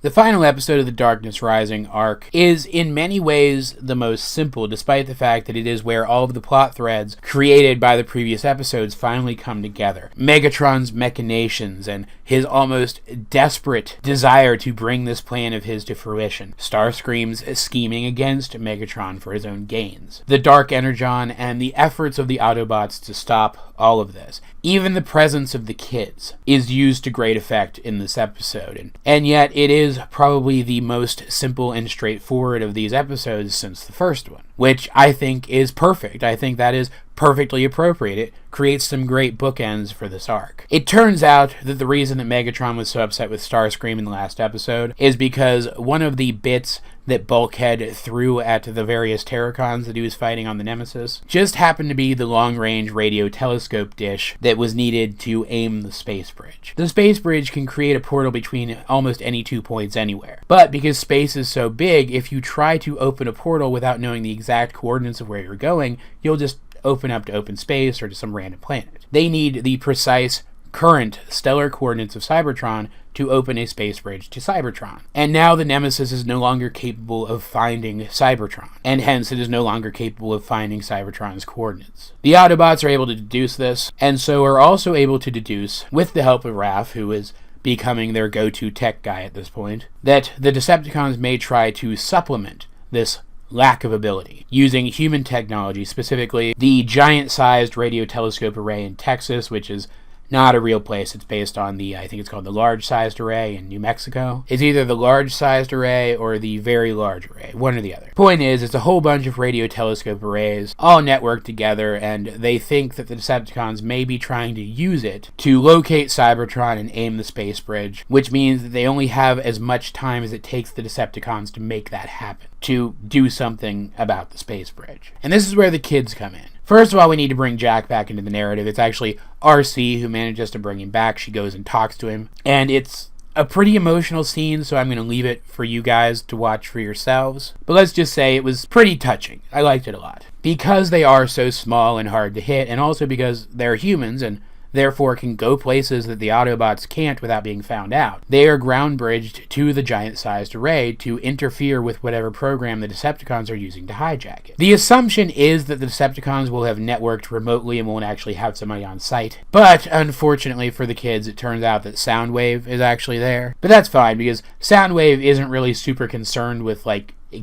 The final episode of the Darkness Rising arc is in many ways the most simple, despite the fact that it is where all of the plot threads created by the previous episodes finally come together. Megatron's machinations and his almost desperate desire to bring this plan of his to fruition. Starscream's scheming against Megatron for his own gains. The Dark Energon and the efforts of the Autobots to stop all of this. Even the presence of the kids is used to great effect in this episode, and yet it is probably the most simple and straightforward of these episodes since the first one, which I think is perfect. I think that is perfectly appropriate. It creates some great bookends for this arc. It turns out that the reason that Megatron was so upset with Starscream in the last episode is because one of the bits that Bulkhead threw at the various Terracons that he was fighting on the Nemesis just happened to be the long-range radio telescope dish that was needed to aim the space bridge. The space bridge can create a portal between almost any 2 points anywhere, but because space is so big, if you try to open a portal without knowing the exact coordinates of where you're going, you'll just open up to open space or to some random planet. They need the precise current stellar coordinates of Cybertron to open a space bridge to Cybertron. And now the Nemesis is no longer capable of finding Cybertron, and hence it is no longer capable of finding Cybertron's coordinates. The Autobots are able to deduce this, and so are also able to deduce, with the help of Raph, who is becoming their go-to tech guy at this point, that the Decepticons may try to supplement this lack of ability, using human technology, specifically the giant-sized radio telescope array in Texas, which is not a real place. It's based on I think it's called the large-sized array in New Mexico. It's either the large-sized array or the very large array, one or the other. Point is, it's a whole bunch of radio telescope arrays, all networked together, and they think that the Decepticons may be trying to use it to locate Cybertron and aim the space bridge, which means that they only have as much time as it takes the Decepticons to make that happen, to do something about the space bridge. And this is where the kids come in. First of all, we need to bring Jack back into the narrative. It's actually RC who manages to bring him back. She goes and talks to him. And it's a pretty emotional scene, so I'm going to leave it for you guys to watch for yourselves. But let's just say it was pretty touching. I liked it a lot. Because they are so small and hard to hit, and also because they're humans and therefore can go places that the Autobots can't without being found out. They are ground-bridged to the giant-sized array to interfere with whatever program the Decepticons are using to hijack it. The assumption is that the Decepticons will have networked remotely and won't actually have somebody on site. But, unfortunately for the kids, it turns out that Soundwave is actually there. But that's fine, because Soundwave isn't really super concerned with,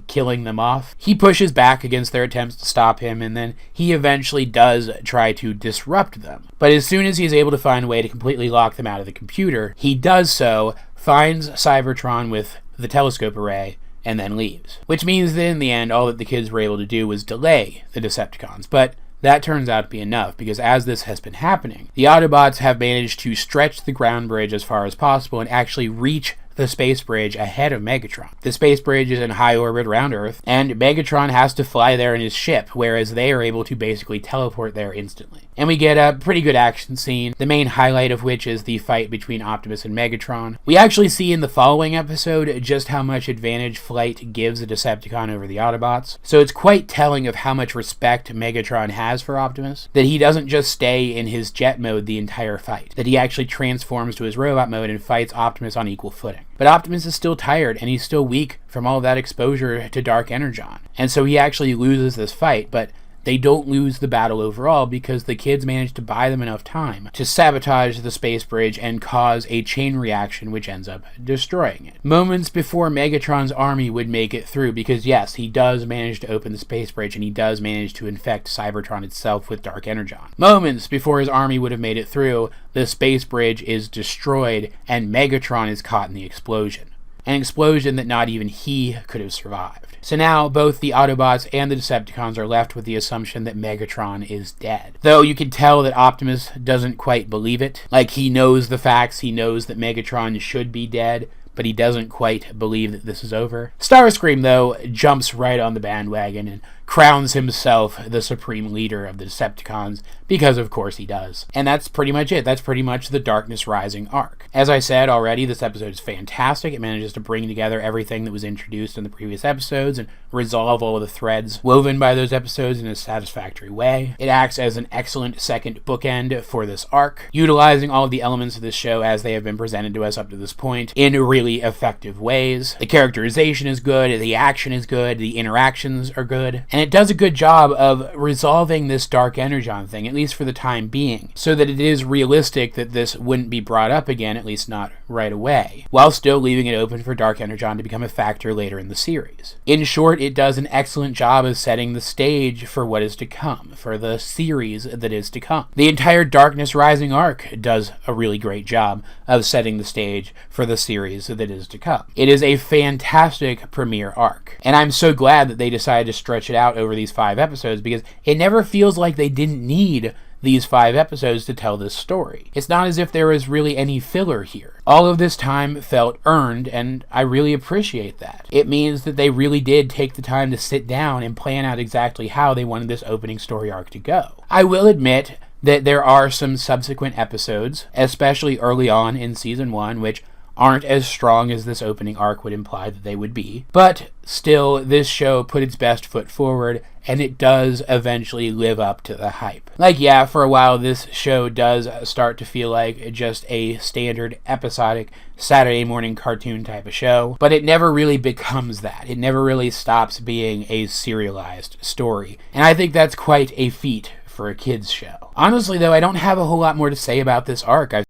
killing them off. He pushes back against their attempts to stop him, and then he eventually does try to disrupt them. But as soon as he's able to find a way to completely lock them out of the computer, he does so, finds Cybertron with the telescope array, and then leaves. Which means that in the end, all that the kids were able to do was delay the Decepticons. But that turns out to be enough, because as this has been happening, the Autobots have managed to stretch the ground bridge as far as possible and actually reach the space bridge ahead of Megatron. The space bridge is in high orbit around Earth, and Megatron has to fly there in his ship, whereas they are able to basically teleport there instantly. And we get a pretty good action scene, the main highlight of which is the fight between Optimus and Megatron. We actually see in the following episode just how much advantage flight gives a Decepticon over the Autobots, so it's quite telling of how much respect Megatron has for Optimus, that he doesn't just stay in his jet mode the entire fight, that he actually transforms to his robot mode and fights Optimus on equal footing. But Optimus is still tired, and he's still weak from all of that exposure to Dark Energon, and so he actually loses this fight, but they don't lose the battle overall because the kids managed to buy them enough time to sabotage the space bridge and cause a chain reaction which ends up destroying it. Moments before Megatron's army would make it through, because yes, he does manage to open the space bridge and he does manage to infect Cybertron itself with Dark Energon. Moments before his army would have made it through, the space bridge is destroyed and Megatron is caught in the explosion. An explosion that not even he could have survived. So now, both the Autobots and the Decepticons are left with the assumption that Megatron is dead. Though you can tell that Optimus doesn't quite believe it. He knows the facts, he knows that Megatron should be dead, but he doesn't quite believe that this is over. Starscream, though, jumps right on the bandwagon and crowns himself the supreme leader of the Decepticons, because of course he does. And that's pretty much it. That's pretty much the Darkness Rising arc. As I said already, this episode is fantastic. It manages to bring together everything that was introduced in the previous episodes and resolve all of the threads woven by those episodes in a satisfactory way. It acts as an excellent second bookend for this arc, utilizing all of the elements of this show as they have been presented to us up to this point in really really effective ways. The characterization is good, the action is good, the interactions are good, and it does a good job of resolving this Dark Energon thing, at least for the time being, so that it is realistic that this wouldn't be brought up again, at least not right away, while still leaving it open for Dark Energon to become a factor later in the series. In short, it does an excellent job of setting the stage for what is to come, for the series that is to come. The entire Darkness Rising arc does a really great job of setting the stage for the series that is to come. It is a fantastic premiere arc, and I'm so glad that they decided to stretch it out over these 5 episodes, because it never feels like they didn't need these 5 episodes to tell this story. It's not as if there was really any filler here. All of this time felt earned, and I really appreciate that. It means that they really did take the time to sit down and plan out exactly how they wanted this opening story arc to go. I will admit that there are some subsequent episodes, especially early on in Season 1, which aren't as strong as this opening arc would imply that they would be. But still, this show put its best foot forward, and it does eventually live up to the hype. Like, yeah, for a while this show does start to feel like just a standard episodic Saturday morning cartoon type of show, but it never really becomes that. It never really stops being a serialized story, and I think that's quite a feat for a kids show. Honestly though, I don't have a whole lot more to say about this arc. I've